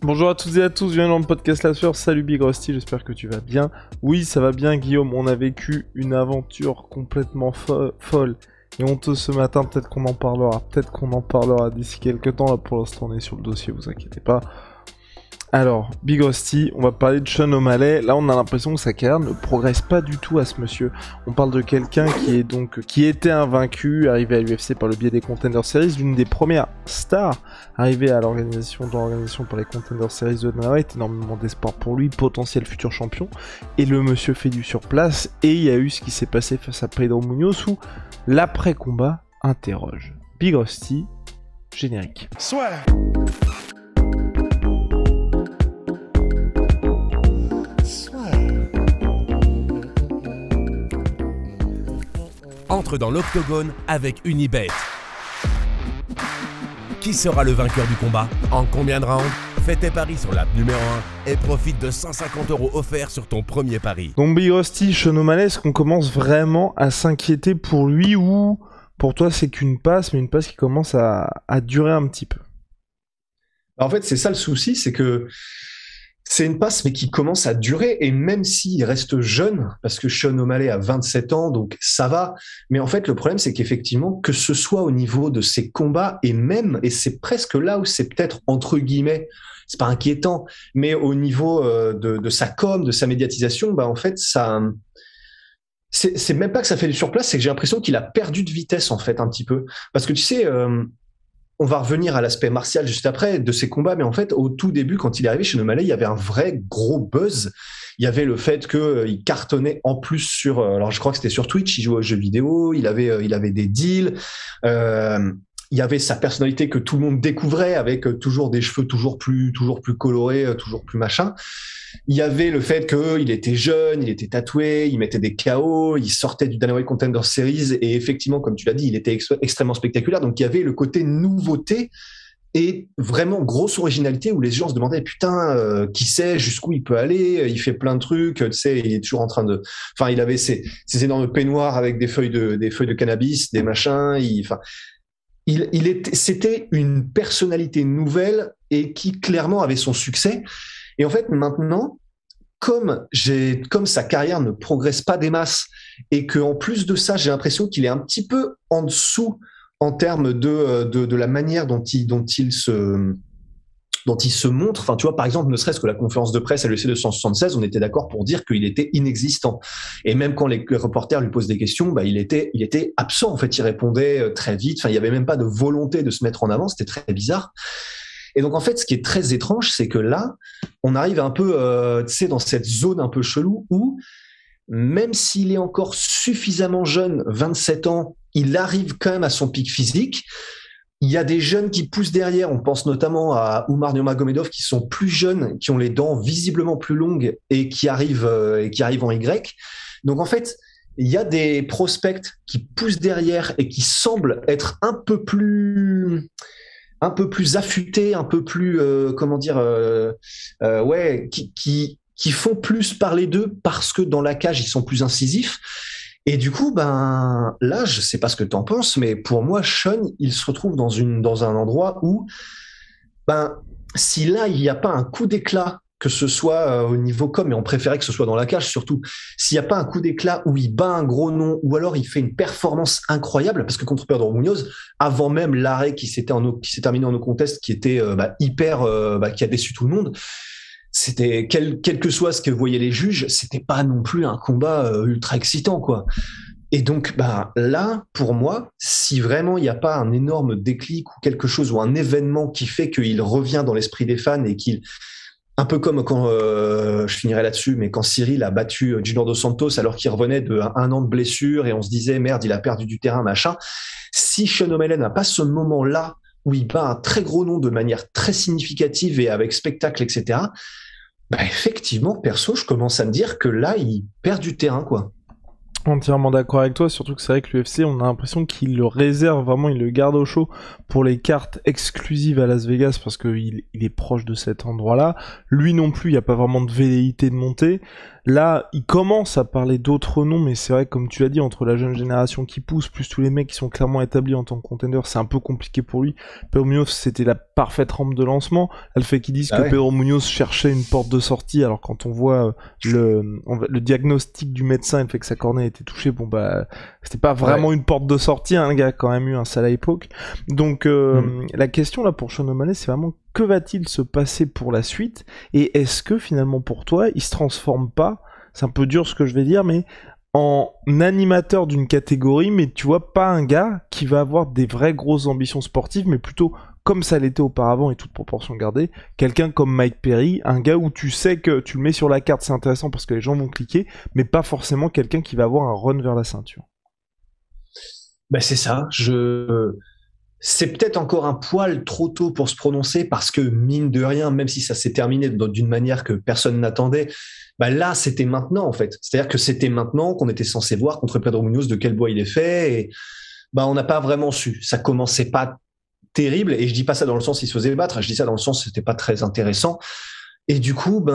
Bonjour à toutes et à tous, bienvenue dans le podcast La Sueur, salut Big Rusty, j'espère que tu vas bien. Oui, ça va bien Guillaume, on a vécu une aventure complètement folle et honteuse ce matin, peut-être qu'on en parlera d'ici quelques temps, là pour l'instant on est sur le dossier, vous inquiétez pas. Alors, Big Rusty, on va parler de Sean O'Malley. Là, on a l'impression que sa carrière ne progresse pas du tout à ce monsieur. On parle de quelqu'un qui était invaincu, arrivé à l'UFC par le biais des Contender Series, l'une des premières stars arrivée dans l'organisation par les Contender Series de Dana White, énormément d'espoir pour lui, potentiel futur champion. Et le monsieur fait du surplace, et il y a eu ce qui s'est passé face à Pedro Munoz où l'après-combat interroge. Big Rusty, générique. Soit. Entre dans l'octogone avec Unibet. Qui sera le vainqueur du combat? En combien de rounds? Fais tes paris sur l'app numéro 1 et profite de 150 € offerts sur ton premier pari. Donc Big Rusty, Sean O'Malley, est-ce qu'on commence vraiment à s'inquiéter pour lui ou pour toi c'est qu'une passe, mais une passe qui commence à durer un petit peu? En fait, c'est ça le souci, c'est que c'est une passe, mais qui commence à durer, et même s'il reste jeune, parce que Sean O'Malley a 27 ans, donc ça va, mais en fait, le problème, c'est qu'effectivement, que ce soit au niveau de ses combats, et c'est presque là où c'est peut-être, entre guillemets, c'est pas inquiétant, mais au niveau de sa com, de sa médiatisation, bah en fait, ça... C'est même pas que ça fait du surplace, c'est que j'ai l'impression qu'il a perdu de vitesse, en fait, un petit peu. Parce que tu sais... on va revenir à l'aspect martial juste après de ses combats, mais en fait, au tout début, quand il est arrivé chez O'Malley, il y avait un vrai gros buzz. Il y avait le fait qu'il cartonnait en plus sur, alors je crois que c'était sur Twitch, il jouait aux jeux vidéo, il avait des deals, il y avait sa personnalité que tout le monde découvrait avec toujours des cheveux toujours plus colorés, toujours plus machin. Il y avait le fait qu'il était jeune, il était tatoué, il mettait des KO, il sortait du Dana White Contender Series et effectivement, comme tu l'as dit, il était extrêmement spectaculaire. Donc il y avait le côté nouveauté et vraiment grosse originalité où les gens se demandaient putain, qui sait jusqu'où il peut aller, il fait plein de trucs, tu sais, il est toujours en train de, enfin il avait ces énormes peignoirs avec des feuilles de cannabis, des machins, c'était une personnalité nouvelle et qui clairement avait son succès. Et en fait, maintenant, comme sa carrière ne progresse pas des masses et qu'en plus de ça, j'ai l'impression qu'il est un petit peu en dessous en termes de la manière dont il se montre. Enfin, tu vois, par exemple, ne serait-ce que la conférence de presse à l'UFC 276, on était d'accord pour dire qu'il était inexistant. Et même quand les reporters lui posent des questions, bah, il était absent. En fait, il répondait très vite. Enfin, il y avait même pas de volonté de se mettre en avant. C'était très bizarre. Et donc, en fait, ce qui est très étrange, c'est que là, on arrive un peu, tu sais, dans cette zone un peu chelou où, même s'il est encore suffisamment jeune, 27 ans, il arrive quand même à son pic physique. Il y a des jeunes qui poussent derrière. On pense notamment à Umar Nurmagomedov, qui sont plus jeunes, qui ont les dents visiblement plus longues et qui arrivent en Y. Donc, en fait, il y a des prospects qui poussent derrière et qui semblent être un peu plus affûtés, un peu plus qui font plus parler d'eux parce que dans la cage ils sont plus incisifs. Et du coup, ben là, je sais pas ce que t'en penses, mais pour moi, Sean, il se retrouve dans un endroit où, ben, si là il n'y a pas un coup d'éclat, que ce soit au niveau com, et on préférait que ce soit dans la cage surtout, s'il n'y a pas un coup d'éclat où il bat un gros nom, ou alors il fait une performance incroyable, parce que contre Pedro Munoz, avant même l'arrêt qui s'est terminé en no contest, qui était qui a déçu tout le monde, c'était quel que soit ce que voyaient les juges, c'était pas non plus un combat ultra excitant, quoi. Et donc, bah, là, pour moi, si vraiment il n'y a pas un énorme déclic ou quelque chose ou un événement qui fait qu'il revient dans l'esprit des fans et qu'il, un peu comme quand, je finirai là-dessus, mais quand Cyril a battu Junior Dos Santos alors qu'il revenait de un an de blessure et on se disait merde, il a perdu du terrain, machin. Si Sean O'Malley n'a pas ce moment-là où il bat un très gros nom de manière très significative et avec spectacle, etc., bah effectivement, perso, je commence à me dire que là, il perd du terrain, quoi. Entièrement d'accord avec toi, surtout que c'est vrai que l'UFC, on a l'impression qu'il le réserve vraiment, il le garde au chaud pour les cartes exclusives à Las Vegas parce qu'il est proche de cet endroit-là. Lui non plus, il n'y a pas vraiment de velléité de monter. Là, il commence à parler d'autres noms, mais c'est vrai, comme tu l'as dit, entre la jeune génération qui pousse, plus tous les mecs qui sont clairement établis en tant que contender, c'est un peu compliqué pour lui. Pedro Munoz, c'était la parfaite rampe de lancement. Le fait qu'ils disent que Pedro Munoz cherchait une porte de sortie, alors quand on voit le diagnostic du médecin et le fait que sa cornée était touchée, bon bah, c'était pas vraiment une porte de sortie, hein, le gars a quand même eu un sale époque. Donc, la question là pour Sean O'Malley, c'est vraiment que va-t-il se passer pour la suite? Et est-ce que finalement pour toi, il se transforme pas, c'est un peu dur ce que je vais dire, mais en animateur d'une catégorie, mais tu vois, pas un gars qui va avoir des vraies grosses ambitions sportives, mais plutôt comme ça l'était auparavant et toute proportion gardée, quelqu'un comme Mike Perry, un gars où tu sais que tu le mets sur la carte, c'est intéressant parce que les gens vont cliquer, mais pas forcément quelqu'un qui va avoir un run vers la ceinture. Ben c'est ça, c'est peut-être encore un poil trop tôt pour se prononcer parce que, mine de rien, même si ça s'est terminé d'une manière que personne n'attendait, bah là, c'était maintenant, en fait. C'est-à-dire que c'était maintenant qu'on était censé voir contre Pedro Munoz de quel bois il est fait et bah, on n'a pas vraiment su. Ça commençait pas terrible et je dis pas ça dans le sens il se faisait battre, je dis ça dans le sens c'était pas très intéressant. Et du coup,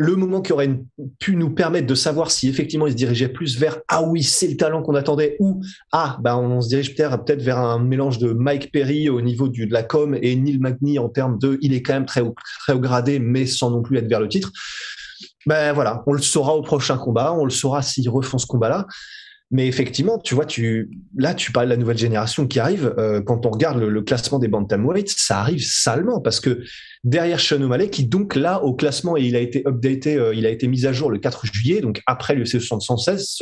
le moment qui aurait pu nous permettre de savoir si effectivement il se dirigeait plus vers ah oui c'est le talent qu'on attendait ou on se dirige peut-être vers un mélange de Mike Perry au niveau de la com et Neil Magny en termes de il est quand même très haut gradé mais sans non plus être vers le titre. Ben voilà, on le saura au prochain combat, on le saura s'ils refont ce combat-là. Mais effectivement, tu vois, tu parles de la nouvelle génération qui arrive. Quand on regarde le classement des bantamweights, ça arrive salement parce que derrière Sean O'Malley, qui donc là au classement et il a été updaté, il a été mis à jour le 4 juillet, donc après l'UFC 75.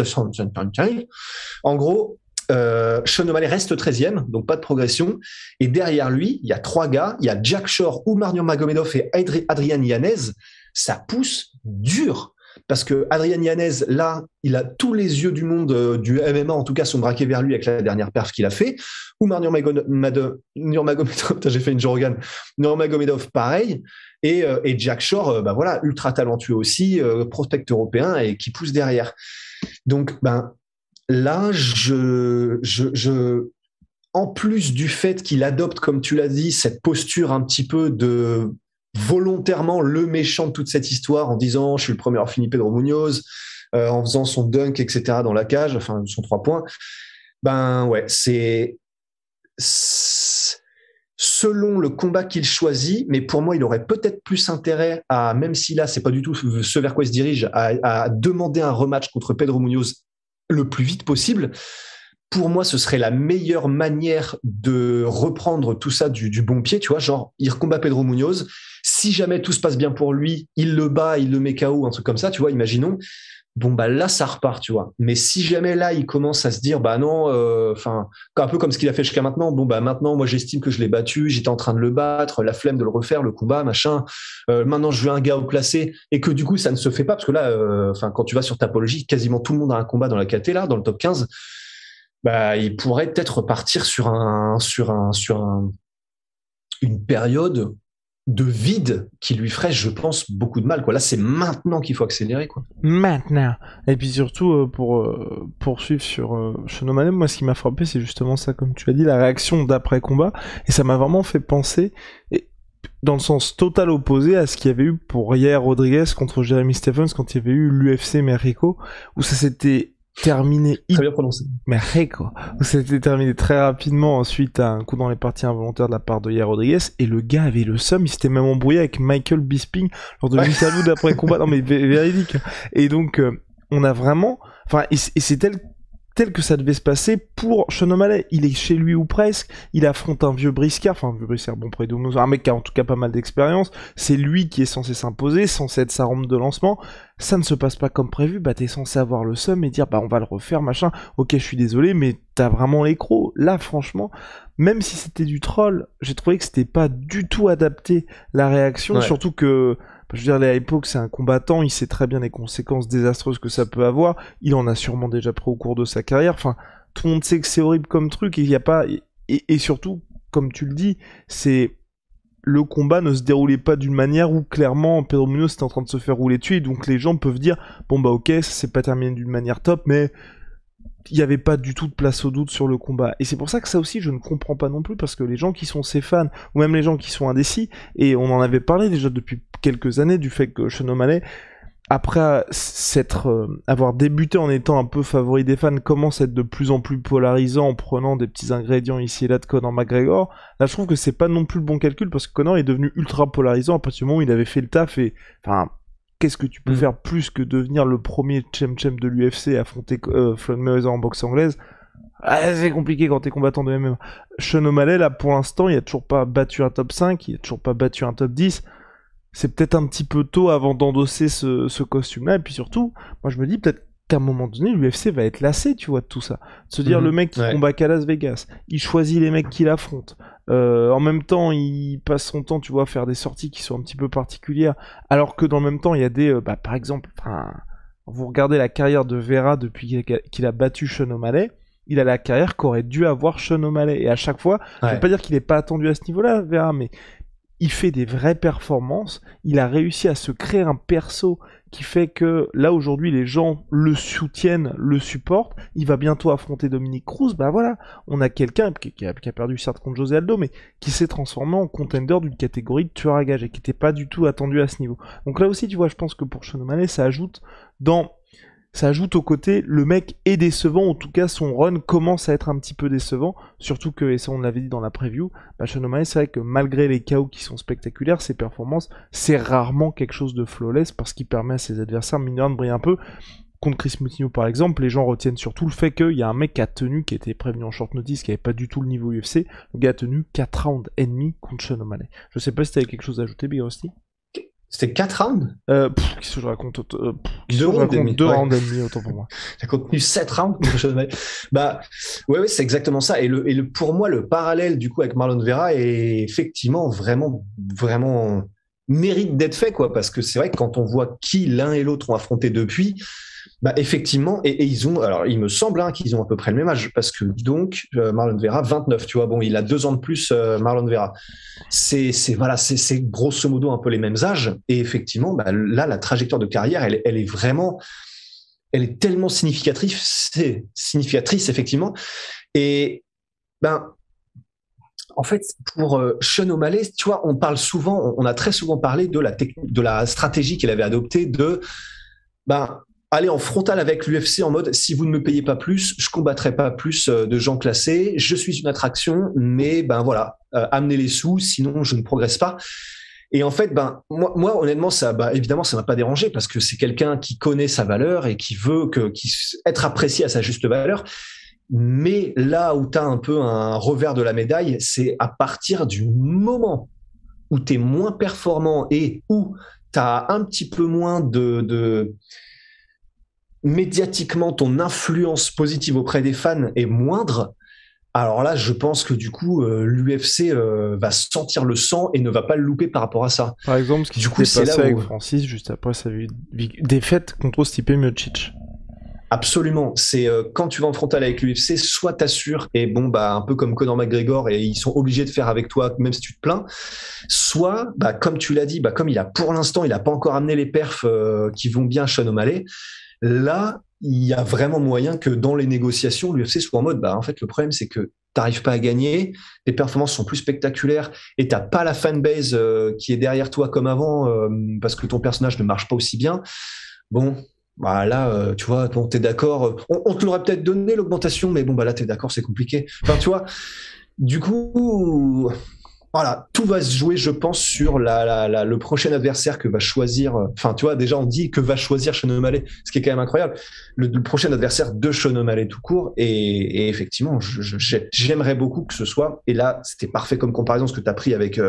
En gros, Sean O'Malley reste 13e, donc pas de progression. Et derrière lui, il y a 3 gars, il y a Jack Shore, Umar Nurmagomedov et Adrian Yanez. Ça pousse dur. Parce que Adrian Yanez, là, il a tous les yeux du monde du MMA, en tout cas, sont braqués vers lui avec la dernière perf qu'il a fait. Umar Nurmagomedov, j'ai fait une Jorogan. Nurmagomedov, pareil. Et Jack Shore, ultra talentueux aussi, prospect européen et qui pousse derrière. Donc, là, en plus du fait qu'il adopte, comme tu l'as dit, cette posture un petit peu de volontairement le méchant de toute cette histoire en disant je suis le premier à avoir fini Pedro Munoz, en faisant son dunk, etc. dans la cage, enfin son 3 points. C'est selon le combat qu'il choisit, mais pour moi il aurait peut-être plus intérêt à, même si là c'est pas du tout ce vers quoi il se dirige, à demander un rematch contre Pedro Munoz le plus vite possible. Pour moi, ce serait la meilleure manière de reprendre tout ça du bon pied, tu vois, genre, il combat Pedro Munoz, si jamais tout se passe bien pour lui, il le bat, il le met KO, un truc comme ça, tu vois, imaginons, là, ça repart, tu vois. Mais si jamais là, il commence à se dire, non, un peu comme ce qu'il a fait jusqu'à maintenant, maintenant, moi, j'estime que je l'ai battu, j'étais en train de le battre, la flemme de le refaire, le combat, machin, maintenant, je veux un gars au placé, et que du coup, ça ne se fait pas, parce que là, quand tu vas sur Tapology, quasiment tout le monde a un combat dans la KT, là, dans le top 15, il pourrait peut-être partir sur une période de vide qui lui ferait, je pense, beaucoup de mal, quoi. Là, c'est maintenant qu'il faut accélérer, quoi. Maintenant. Et puis surtout, pour poursuivre sur Sean O'Malley, moi, ce qui m'a frappé, c'est justement ça, comme tu as dit, la réaction d'après-combat. Et ça m'a vraiment fait penser, dans le sens total opposé à ce qu'il y avait eu pour Yair Rodriguez contre Jeremy Stephens quand il y avait eu l'UFC Mexico, où ça s'était terminé très bien prononcé. Mexico. C'était terminé très rapidement suite à un coup dans les parties involontaires de la part de Yair Rodriguez et le gars avait le seum, il s'était même embrouillé avec Michael Bisping lors de l'interview d'après combat. Non mais véridique. Et donc on a vraiment, et c'est tel que ça devait se passer pour Sean O'Malley. Il est chez lui ou presque, il affronte un vieux briscard, un mec qui a en tout cas pas mal d'expérience, c'est lui qui est censé s'imposer, censé être sa rampe de lancement, ça ne se passe pas comme prévu, t'es censé avoir le seum et dire on va le refaire, machin, ok je suis désolé, mais t'as vraiment les crocs. Là franchement, même si c'était du troll, j'ai trouvé que c'était pas du tout adapté la réaction, surtout que je veux dire, les Hawks, c'est un combattant, il sait très bien les conséquences désastreuses que ça peut avoir, il en a sûrement déjà pris au cours de sa carrière, tout le monde sait que c'est horrible comme truc, et il y a pas, et surtout, comme tu le dis, c'est le combat ne se déroulait pas d'une manière où clairement Pedro Munoz était en train de se faire rouler dessus, et donc les gens peuvent dire bon bah ok, ça s'est pas terminé d'une manière top, mais il n'y avait pas du tout de place au doute sur le combat. Et c'est pour ça que ça aussi je ne comprends pas non plus, parce que les gens qui sont ses fans, ou même les gens qui sont indécis, et on en avait parlé déjà depuis quelques années du fait que Sean O'Malley, après avoir débuté en étant un peu favori des fans, commence à être de plus en plus polarisant en prenant des petits ingrédients ici et là de Conor McGregor. Là, je trouve que c'est pas non plus le bon calcul, parce que Conor est devenu ultra polarisant à partir du moment où il avait fait le taf, et enfin, qu'est-ce que tu peux faire plus que devenir le premier champ de l'UFC à affronter Floyd Mayweather en boxe anglaise? C'est compliqué quand t'es combattant de MMA. Sean O'Malley, là, pour l'instant, il a toujours pas battu un top 5, il a toujours pas battu un top 10. C'est peut-être un petit peu tôt avant d'endosser ce costume-là, et puis surtout, moi je me dis peut-être qu'à un moment donné, l'UFC va être lassé, tu vois, de tout ça. De se dire, le mec qui combat qu'à Las Vegas, il choisit les mecs qu'il affronte, en même temps, il passe son temps, tu vois, à faire des sorties qui sont un petit peu particulières, alors que dans le même temps, il y a des, par exemple, vous regardez la carrière de Vera depuis qu'il a battu Sean O'Malley, il a la carrière qu'aurait dû avoir Sean O'Malley, et à chaque fois, je vais pas dire qu'il est pas attendu à ce niveau-là, Vera, mais il fait des vraies performances, il a réussi à se créer un perso qui fait que là aujourd'hui les gens le soutiennent, le supportent, il va bientôt affronter Dominick Cruz, bah voilà, on a quelqu'un qui a perdu certes contre José Aldo, mais qui s'est transformé en contender d'une catégorie de tueur à gage et qui n'était pas du tout attendu à ce niveau. Donc là aussi tu vois, je pense que pour Sean O'Malley ça ajoute au côté, le mec est décevant, en tout cas son run commence à être un petit peu décevant, surtout que, et ça on l'avait dit dans la preview, Sean O'Malley, c'est vrai que malgré les KO qui sont spectaculaires, ses performances, c'est rarement quelque chose de flawless, parce qu'il permet à ses adversaires mineurs de briller un peu. Contre Chris Moutinho par exemple, les gens retiennent surtout le fait qu'il y a un mec qui a tenu, qui était prévenu en short notice, qui avait pas du tout le niveau UFC, le gars a tenu 4 rounds et demi contre Sean O'Malley. Je sais pas si t'avais quelque chose à ajouter, Big Rusty. C'était 4 rounds Qu'est-ce que je raconte 2 rounds et demi, autant pour moi. T'as contenu 7 rounds Bah, ouais, c'est exactement ça. Et pour moi, le parallèle, du coup, avec Marlon Vera est effectivement vraiment mérite d'être fait, quoi. Parce que c'est vrai que quand on voit qui l'un et l'autre ont affronté depuis, bah, effectivement, et ils ont, alors, il me semble, qu'ils ont à peu près le même âge. Parce que, donc, Marlon Vera, 29, tu vois. Bon, il a 2 ans de plus, Marlon Vera. C'est grosso modo un peu les mêmes âges. Et effectivement, bah, là, la trajectoire de carrière, elle est tellement significatrice, effectivement. Et, ben, en fait, pour Sean O'Malley, tu vois, on a très souvent parlé de la stratégie qu'il avait adoptée de, aller en frontal avec l'UFC en mode, si vous ne me payez pas plus, je combattrai pas plus de gens classés, je suis une attraction, mais voilà, amenez les sous, sinon je ne progresse pas. Et en fait, moi honnêtement, évidemment, ça m'a pas dérangé, parce que c'est quelqu'un qui connaît sa valeur et qui veut être apprécié à sa juste valeur. Mais là où tu as un peu un revers de la médaille, c'est à partir du moment où tu es moins performant et où tu as un petit peu moins de médiatiquement, ton influence positive auprès des fans est moindre. Alors là, je pense que du coup, l'UFC va sentir le sang et ne va pas le louper par rapport à ça. Par exemple, ce qui s'est passé avec Francis juste après sa défaite contre Stipe Miocic. Absolument. C'est quand tu vas en frontal avec l'UFC, soit t'assures et un peu comme Conor McGregor, et ils sont obligés de faire avec toi même si tu te plains. Soit, comme tu l'as dit, comme pour l'instant, il a pas encore amené les perfs qui vont bien à Sean O'Malley. Là, il y a vraiment moyen que dans les négociations, l'UFC soit en mode, en fait, le problème, c'est que t'arrives pas à gagner, tes performances sont plus spectaculaires et t'as pas la fanbase qui est derrière toi comme avant parce que ton personnage ne marche pas aussi bien. Bon, là, tu vois, t'es d'accord. On te l'aurait peut-être donné l'augmentation, mais là, t'es d'accord, c'est compliqué. Enfin, tu vois, du coup, voilà, tout va se jouer, je pense, sur le prochain adversaire que va choisir. Enfin, tu vois, déjà, on dit que va choisir Sean O'Malley, ce qui est quand même incroyable. Le prochain adversaire de Sean O'Malley tout court. Et effectivement, j'aimerais beaucoup que ce soit. Et là, c'était parfait comme comparaison, ce que tu as pris avec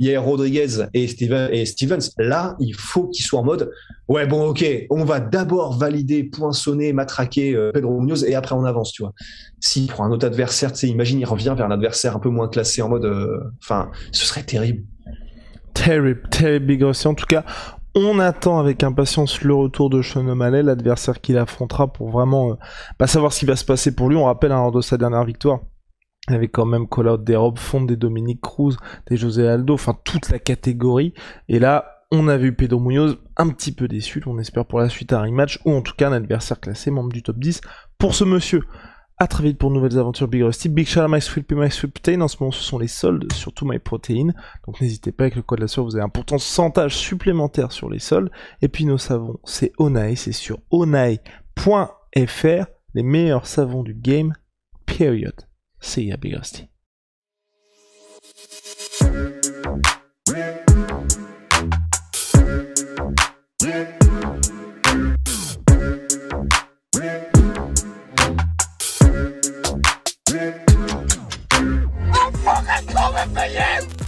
Yair Rodriguez et Stevens. Là, il faut qu'il soit en mode, ouais, bon, ok, on va d'abord valider, poinçonner, matraquer Pedro Munoz et après on avance, tu vois. S'il prend un autre adversaire, tu sais, imagine, il revient vers un adversaire un peu moins classé en mode, ce serait terrible. Terrible, Big Rusty. En tout cas, on attend avec impatience le retour de Sean O'Malley, l'adversaire qu'il affrontera pour vraiment savoir ce qui va se passer pour lui. On rappelle, lors de sa dernière victoire, avec quand même Call Out des Rob Font, des Dominique Cruz, des José Aldo, enfin toute la catégorie. Et là, on a vu Pedro Munoz un petit peu déçu. On espère pour la suite un rematch, ou en tout cas un adversaire classé, membre du top 10 pour ce monsieur. A très vite pour de nouvelles aventures Big Rusty. Big shout out MySweetPea. En ce moment, ce sont les soldes, surtout MyProtein. Donc n'hésitez pas, avec le code de la sueur, vous avez un pourcentage supplémentaire sur les soldes. Et puis nos savons, c'est Onai, c'est sur onai.fr, les meilleurs savons du game, period. See ya, Big Rusty. I'm fucking coming for you!